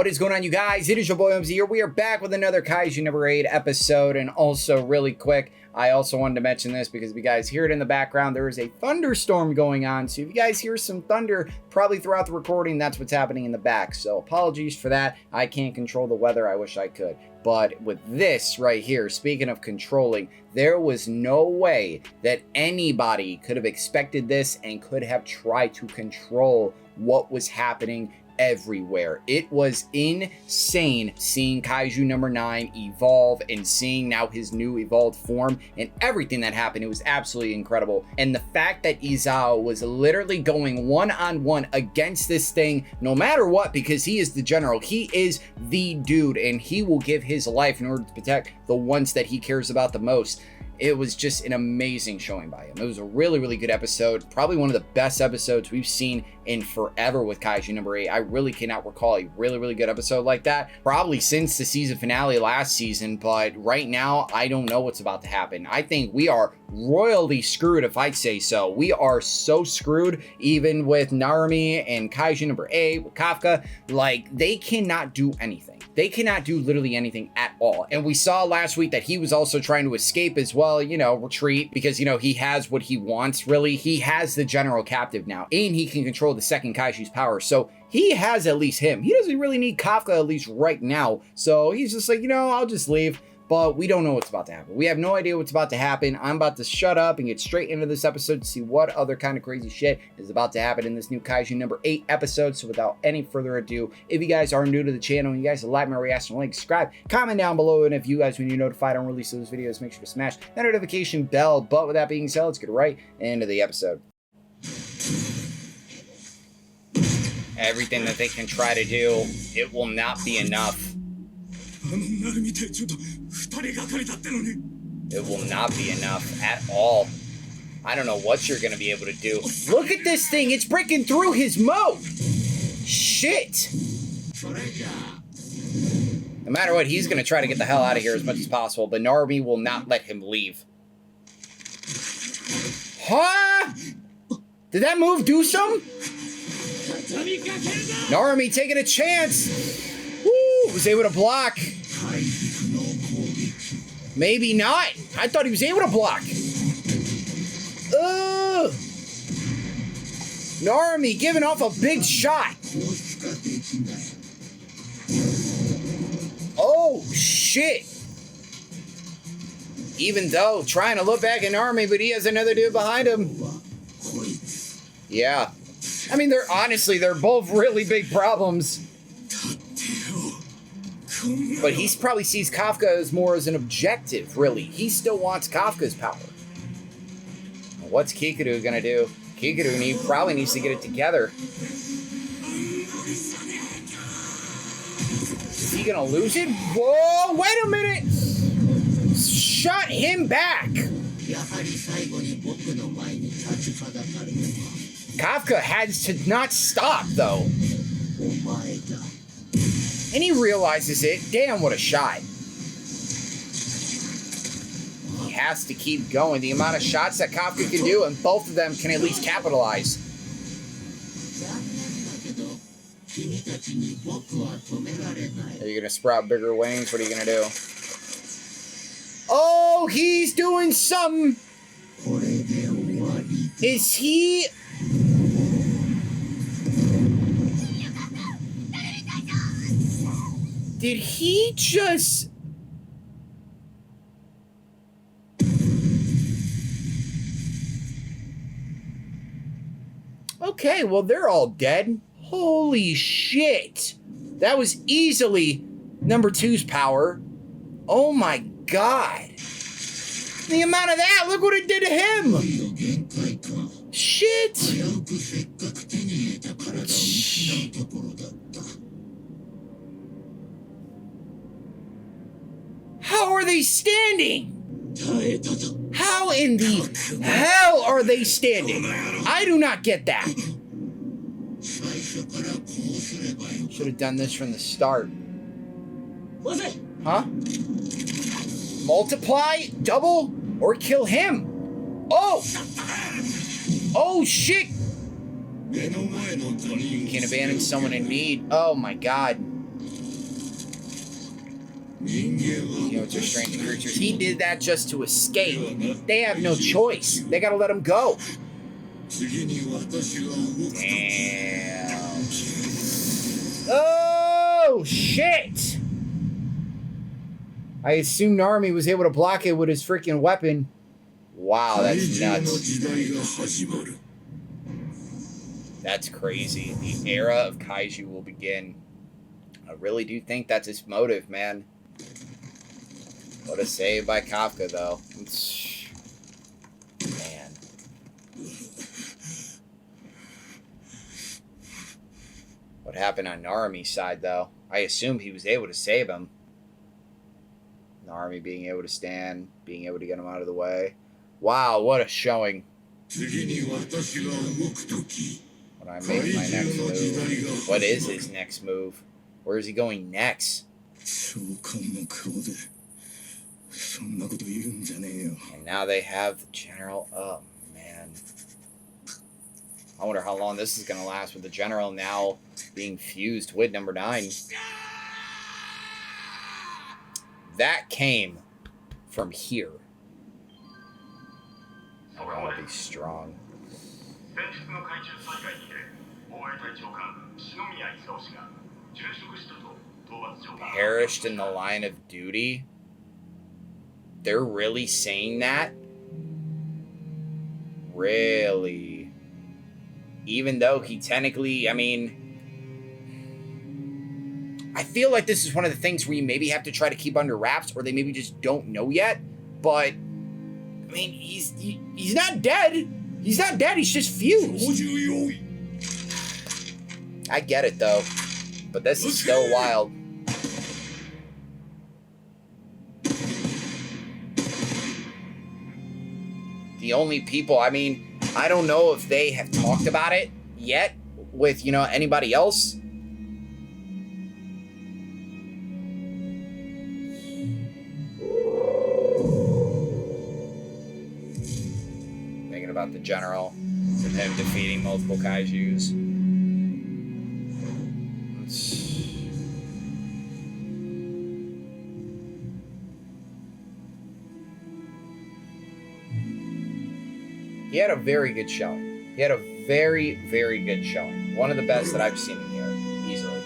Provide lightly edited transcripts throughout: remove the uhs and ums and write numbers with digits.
What is going on, you guys? It is your boy Omzy here. We are back with another Kaiju number 8 episode, and also really quick, I also wanted to mention this because if you guys hear it in the background, there is a thunderstorm going on. So if you guys hear some thunder, probably throughout the recording, that's what's happening in the back. So apologies for that. I can't control the weather. I wish I could. But with this right here, speaking of controlling, there was no way that anybody could have expected this and could have tried to control what was happening everywhere. It was insane seeing Kaiju number 9 evolve and seeing now his new evolved form and everything that happened. It was absolutely incredible. And the fact that Izao was literally going one-on-one against this thing, no matter what, because he is the general, he is the dude, and he will give his life in order to protect the ones that he cares about the most. It was just an amazing showing by him. It was a really, really good episode. Probably one of the best episodes we've seen in forever with Kaiju number 8. I really cannot recall a really, really good episode like that. Probably since the season finale last season, but right now, I don't know what's about to happen. I think we are royally screwed, if I'd say so. We are so screwed, even with Narumi and Kaiju number 8, with Kafka. Like, they cannot do anything. They cannot do literally anything at all. And we saw last week that he was also trying to escape as well, you know, retreat, because, you know, he has what he wants, really. He has the general captive now, and he can control the second Kaiju's power. So he has at least him. He doesn't really need Kafka, at least right now. So he's just like, you know, I'll just leave. But we don't know what's about to happen. We have no idea what's about to happen. I'm about to shut up and get straight into this episode to see what other kind of crazy shit is about to happen in this new Kaiju number 8 episode. So without any further ado, if you guys are new to the channel and you guys like my reaction, like, subscribe, comment down below, and if you guys, when you're notified on release of those videos, make sure to smash that notification bell. But with that being said, let's get right into the episode. Everything that they can try to do, it will not be enough. It will not be enough at all. I don't know what you're going to be able to do. Look at this thing. It's breaking through his moat. Shit. No matter what, he's going to try to get the hell out of here as much as possible, but Narumi will not let him leave. Huh? Did that move do something? Narumi taking a chance. Woo, was able to block. Maybe not. I thought he was able to block. Narumi giving off a big shot. Oh, shit. Even though trying to look back at Narumi, but he has another dude behind him. Yeah. I mean, they're both really big problems. But he probably sees Kafka as more as an objective, really. He still wants Kafka's power. What's Kikuru gonna do? Kikuru probably needs to get it together. Is he gonna lose it? Whoa, wait a minute! Shut him back! Kafka has to not stop, though. And he realizes it. Damn, what a shot. He has to keep going. The amount of shots that Kafka can do, and both of them can at least capitalize. Are you going to sprout bigger wings? What are you going to do? Oh, he's doing something. Is he... Did he just... Okay, well, they're all dead. Holy shit. That was easily number 2's power. Oh my god. The amount of that, look what it did to him. Shit. How are they standing? How in the hell are they standing? I do not get that. Should have done this from the start. Huh? Multiply, double, or kill him. Oh! Oh, shit! You can abandon someone in need. Oh, my God. You know, it's their strange creatures. He did that just to escape. They have no choice. They gotta let him go. Damn. Oh, shit! I assumed Narumi was able to block it with his freaking weapon. Wow, that's nuts. That's crazy. The era of Kaiju will begin. I really do think that's his motive, man. What a save by Kafka, though. Man. What happened on Narumi's side, though? I assume he was able to save him. Narumi being able to stand, being able to get him out of the way. Wow, what a showing. When I make my next move. What is his next move? Where is he going next? And now they have the general. Oh, man. I wonder how long this is going to last with the general now being fused with number 9. That came from here. I want to be strong. Perished in the line of duty? They're really saying that? Really? Even though he technically, I mean, I feel like this is one of the things where you maybe have to try to keep under wraps, or they maybe just don't know yet. But, I mean, he's not dead. He's not dead, he's just fused. I get it, though. But this is still wild. The only people, I mean, I don't know if they have talked about it yet with, you know, anybody else. Thinking about the general and him defeating multiple Kaijus. He had a very good showing. He had a very, very good showing. One of the best that I've seen him here, easily.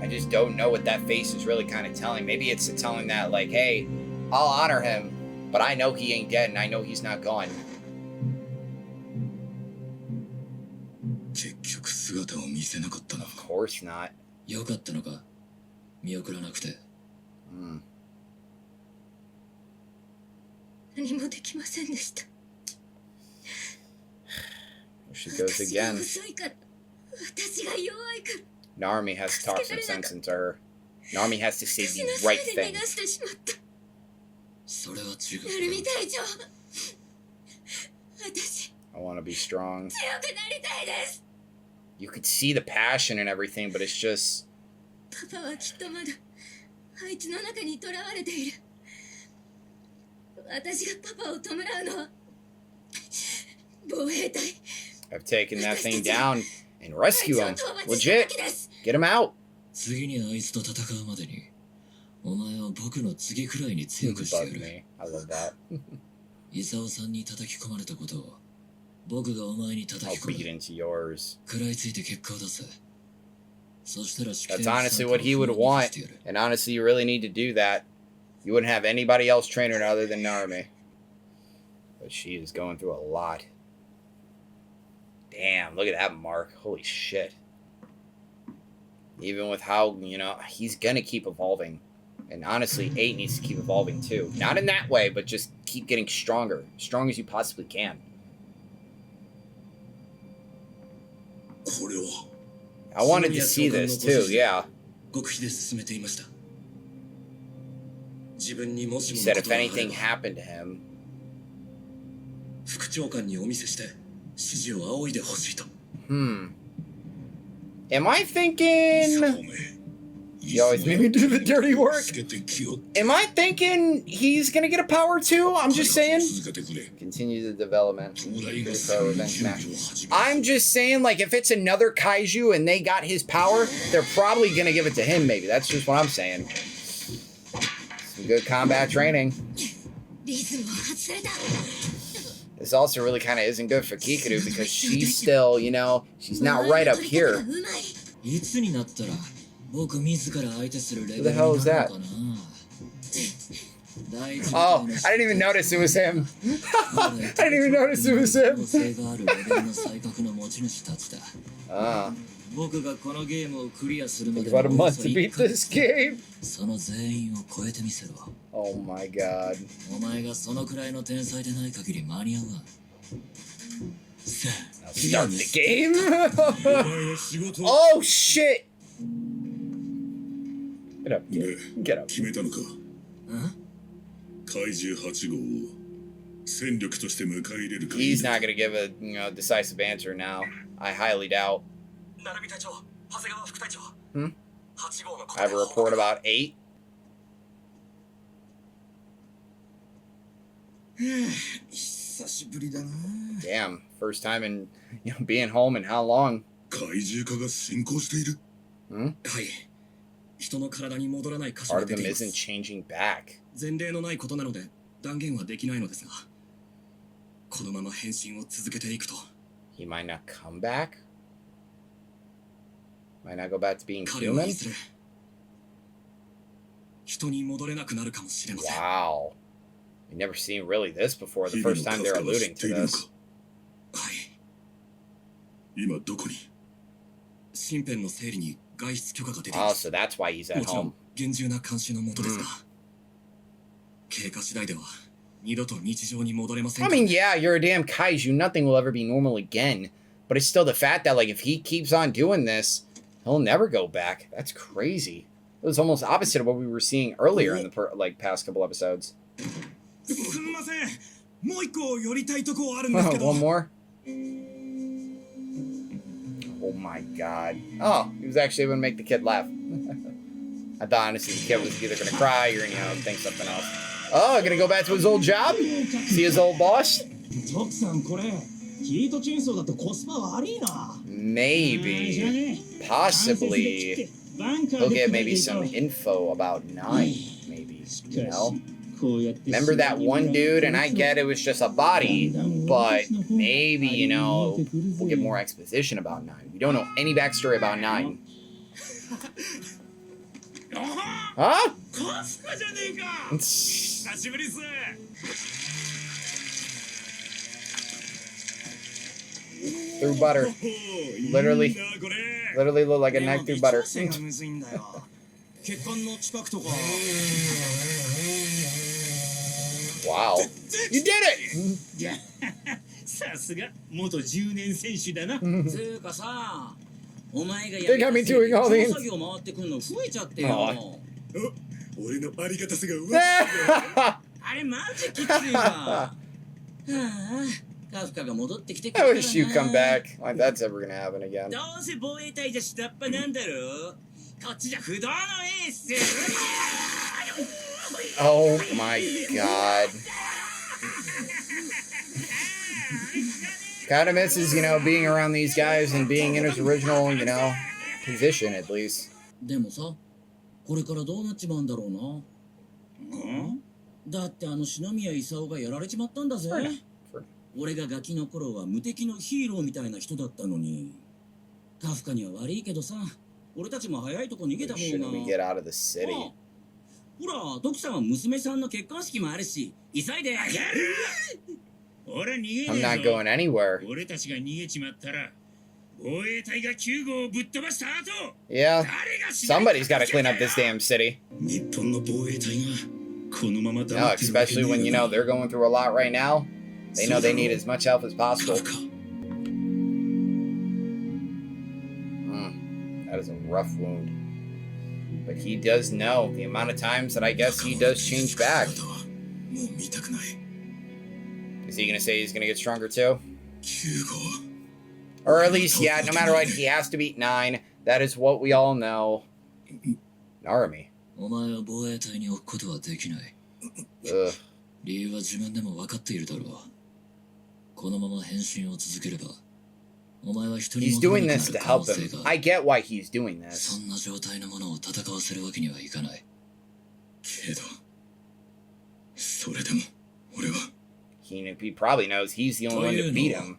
I just don't know what that face is really kind of telling. Maybe it's telling that, like, hey, I'll honor him, but I know he ain't dead, and I know he's not gone. Of course not. Here she goes again. Narumi has to talk some sense into her. Narumi has to say the right thing. I want to be strong. You could see the passion and everything, but it's just... I've taken that thing down and rescue him. Legit. Get him out. He's above me. I love that. I'll beat into yours. That's honestly what he would want. And honestly, you really need to do that. You wouldn't have anybody else train her other than Narumi. But she is going through a lot. Damn, look at that mark. Holy shit. Even with how, you know, he's gonna keep evolving. And honestly, 8 needs to keep evolving too. Not in that way, but just keep getting stronger. As strong as you possibly can. I wanted to see this too, yeah. He said if anything happened to him... Am I thinking... You always make me do the dirty work. Am I thinking he's gonna get a power too? I'm just saying. Continue the development. I'm just saying, like, if it's another kaiju and they got his power, they're probably gonna give it to him, maybe. That's just what I'm saying. Some good combat training. This also really kind of isn't good for Kikaru because she's still, you know, she's not right up here. Who the hell is that? Oh, I didn't even notice it was him. I didn't even notice it was him. Think about a month to beat this game. Oh my god. Now start the game? Oh shit! Get up, kid. Get up. He's not gonna give a decisive answer now. I highly doubt. I have a report about 8. Damn, first time in being home in how long? Part of him isn't changing back. He might not come back? Might not go back to being human? Wow. We've never seen really this before. The first time they're alluding to this. Oh, so that's why he's at home. I mean, yeah, you're a damn kaiju. Nothing will ever be normal again. But it's still the fact that, like, if he keeps on doing this, he'll never go back. That's crazy. It was almost opposite of what we were seeing earlier in the past couple episodes. Oh, one more? Oh my god. Oh, he was actually able to make the kid laugh. I thought honestly the kid was either going to cry or, think something else. Oh, going to go back to his old job? See his old boss? Maybe. Possibly. He'll get maybe some info about 9, maybe. Remember that one dude? And I get it was just a body, but maybe, we'll get more exposition about 9. We don't know any backstory about 9. Huh? Through butter. Literally look like a knife through butter. Wow. You did it! They got me doing all these. I wish you come back. Like that's ever gonna happen again. Oh my god. Kind of misses, being around these guys and being in his original, position at least. Shouldn't we get out of the city? I'm not going anywhere. Yeah, somebody's got to clean up this damn city. No, especially when, they're going through a lot right now. They know they need as much help as possible. That is a rough wound. But he does know the amount of times that I guess he does change back. Is he going to say he's going to get stronger too? Or at least, yeah, no matter what, he has to beat 9. That is what we all know. Narumi. お前は防衛隊に置くことはできない。理由は自分でも分かっているだろう。このまま変身を続ければ、お前は人に He's 戻れ doing なく this な to る可能 help 性 him. が。 I get why he's doing this. そんな状態のものを戦わせるわけにはいかない。けど、それでも俺は。He probably knows he's the only one to beat him.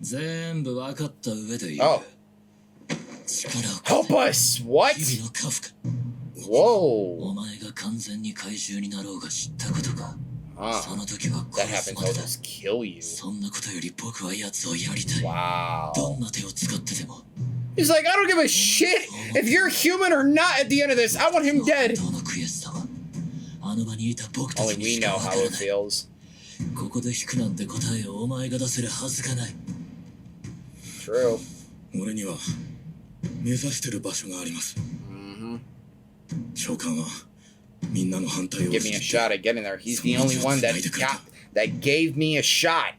全部分かった上で言う。Oh. Help us! What? 日々のカフカ。 Whoa. お前が完全に怪獣になろうが知ったことか。その時は That 殺す happens, まで I'll だ。 just kill you. そんなことより僕は奴をやりたい。 Wow. どんな手を使ってでも。 He's like, I don't give a shit if you're human or not at the end of this. I want him dead. 本当の悔しさはあの場にいた僕た Only ちに we し know か分か how ら it ない。 feels. ここで引くなんて答えをお前が出せるはずがない。 True. 俺には目指してる場所があります。 長官はみんなの反対を Give me a shot at getting there. He's the only one that gave me a shot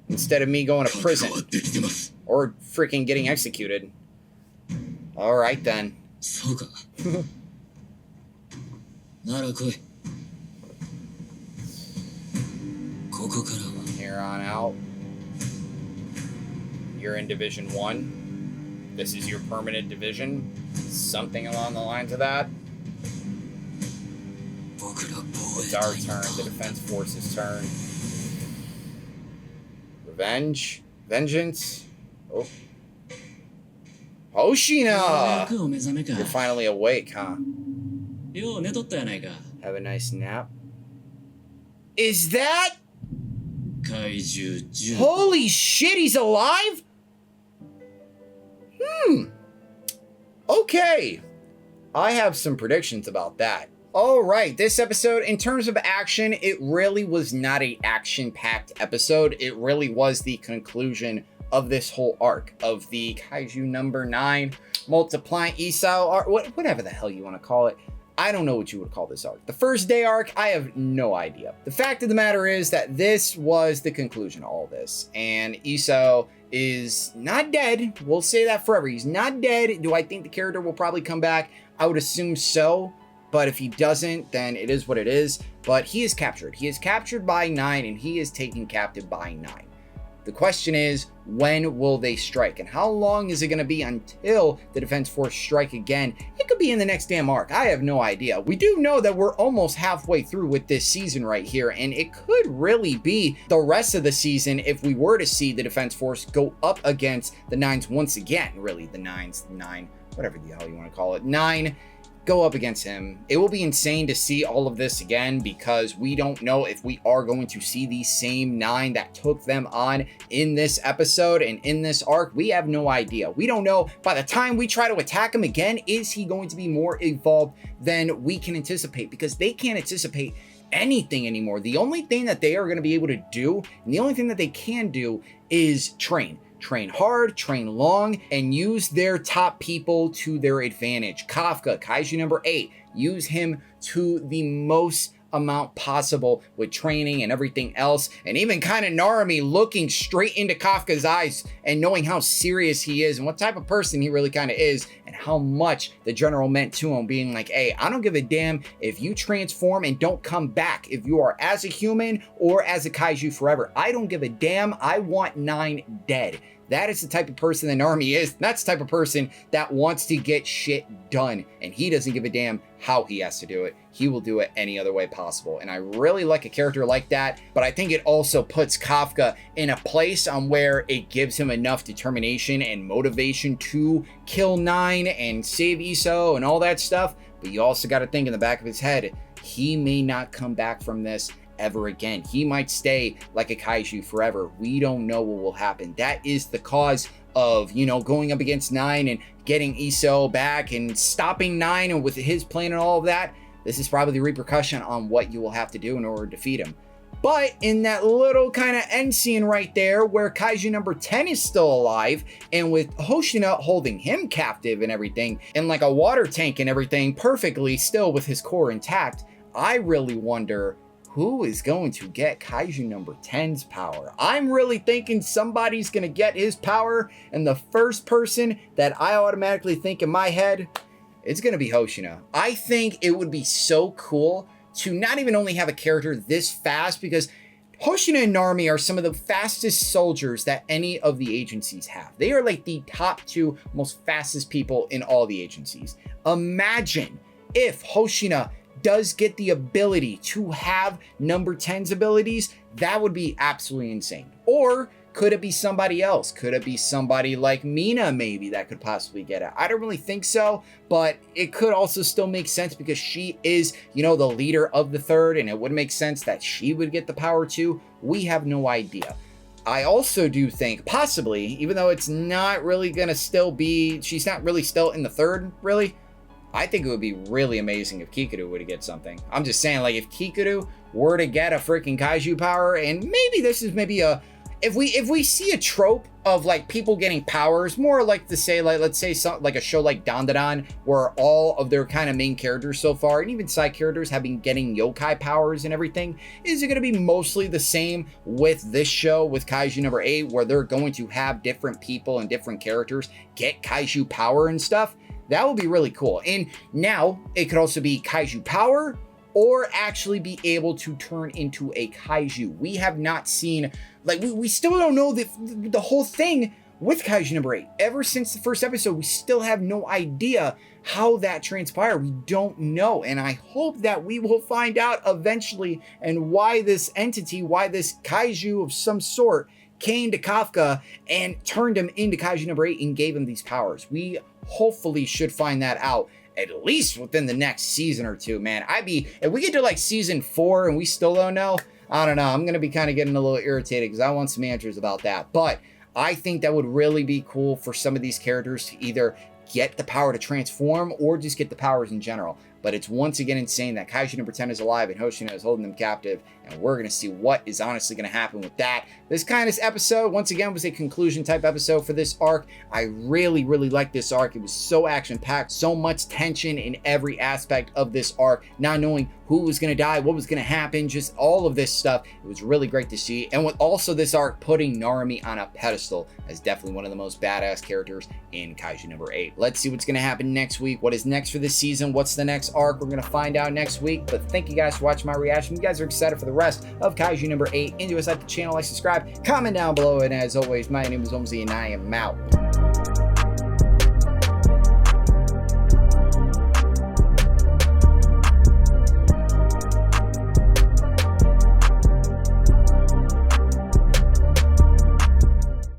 instead of me going to prison or freaking getting executed. All right then. そうか。なら来い。ここからは Here on out. You're in Division 1. This is your permanent division. Something along the lines of that. 僕ら防衛 It's our 隊の turn, the ターンだ。 defense force's turn. Revenge? Vengeance? Oh. Hoshina! 役を目覚めか。 You're finally awake, huh? よう寝とったやないか。 Have a nice nap. Is that? 怪獣10。 Holy shit, he's alive? Okay. I have some predictions about that. All right, this episode, in terms of action, it really was not an action-packed episode. It really was the conclusion of this whole arc of the Kaiju number 9 multiplying Isao arc, whatever the hell you want to call it. I don't know what you would call this arc. The first day arc, I have no idea. The fact of the matter is that this was the conclusion of all this, and Isao is not dead. We'll say that forever. He's not dead. Do I think the character will probably come back? I would assume so. But if he doesn't, then it is what it is. But he is captured. He is captured by 9, and he is taken captive by 9. The question is, when will they strike? And how long is it going to be until the Defense Force strike again? It could be in the next damn arc. I have no idea. We do know that we're almost halfway through with this season right here, and it could really be the rest of the season if we were to see the Defense Force go up against the 9s once again. Really, the 9s, 9, whatever the hell you want to call it. 9 go up against him. It will be insane to see all of this again because we don't know if we are going to see the same 9 that took them on in this episode and in this arc. We have no idea. We don't know. By the time we try to attack him again, is he going to be more evolved than we can anticipate? Because they can't anticipate anything anymore. The only thing that they are going to be able to do, and the only thing that they can do, is train. Train hard, train long, and use their top people to their advantage. Kafka, Kaiju number 8, use him to the most amount possible with training and everything else. And even kind of Narumi looking straight into Kafka's eyes and knowing how serious he is and what type of person he really kind of is and how much the general meant to him, being like, hey, I don't give a damn if you transform and don't come back, if you are as a human or as a Kaiju forever. I don't give a damn. I want 9 dead. That is the type of person that Narumi is. That's the type of person that wants to get shit done. And he doesn't give a damn how he has to do it. He will do it any other way possible. And I really like a character like that. But I think it also puts Kafka in a place on where it gives him enough determination and motivation to kill 9 and save Isao and all that stuff. But you also got to think in the back of his head, he may not come back from this ever again. He might stay like a Kaiju forever. We don't know what will happen. That is the cause of, you know, going up against 9 and getting Isao back and stopping 9 and with his plan and all of that. This is probably the repercussion on what you will have to do in order to defeat him. But in that little kind of end scene right there where Kaiju number 10 is still alive and with Hoshina holding him captive and everything and like a water tank and everything perfectly still with his core intact, I really wonder who is going to get Kaiju number 10's power. I'm really thinking somebody's going to get his power, and the first person that I automatically think in my head It's going to be Hoshina. I think it would be so cool to not even only have a character this fast, because Hoshina and Narumi are some of the fastest soldiers that any of the agencies have. They are like the top 2 most fastest people in all the agencies. Imagine if Hoshina does get the ability to have number 10's abilities. That would be absolutely insane. Or could it be somebody else? Could it be somebody like Mina maybe that could possibly get it? I don't really think so, but it could also still make sense because she is, you know, the leader of the 3rd, and it would make sense that she would get the power too. We have no idea. I also do think possibly, even though it's not really going to still be, she's not really still in the 3rd, really, I think it would be really amazing if Kikuru were to get something. I'm just saying, like, if Kikuru were to get a freaking Kaiju power, and maybe this is maybe a, if we see a trope of like people getting powers, more like to say, like, let's say something like a show like Dandadan, where all of their kind of main characters so far, and even side characters, have been getting yokai powers and everything. Is it going to be mostly the same with this show, with Kaiju number 8, where they're going to have different people and different characters get Kaiju power and stuff? That would be really cool. And now it could also be Kaiju power, or actually be able to turn into a Kaiju. We have not seen, like, we still don't know the whole thing with Kaiju number 8. Ever since the first episode, we still have no idea how that transpired. We don't know. And I hope that we will find out eventually, and why this entity, why this Kaiju of some sort came to Kafka and turned him into Kaiju number 8 and gave him these powers. We hopefully should find that out at least within the next season or 2, man. If we get to like season 4 and we still don't know, I don't know. I'm going to be kind of getting a little irritated because I want some answers about that. But I think that would really be cool for some of these characters to either get the power to transform or just get the powers in general. But it's once again insane that Kaiju number 10 is alive and Hoshina is holding them captive, and we're going to see what is honestly going to happen with that. This kind of episode, once again, was a conclusion type episode for this arc. I really, really liked this arc. It was so action-packed, so much tension in every aspect of this arc, not knowing who was going to die, what was going to happen, just all of this stuff. It was really great to see. And with also this arc putting Narumi on a pedestal as definitely one of the most badass characters in Kaiju number 8. Let's see what's going to happen next week. What is next for this season? What's the next arc? We're going to find out next week. But thank you guys for watching my reaction. You guys are excited for the rest of Kaiju number 8. Into us at the channel, like, subscribe, comment down below. And as always, my name is Omzy and I am out.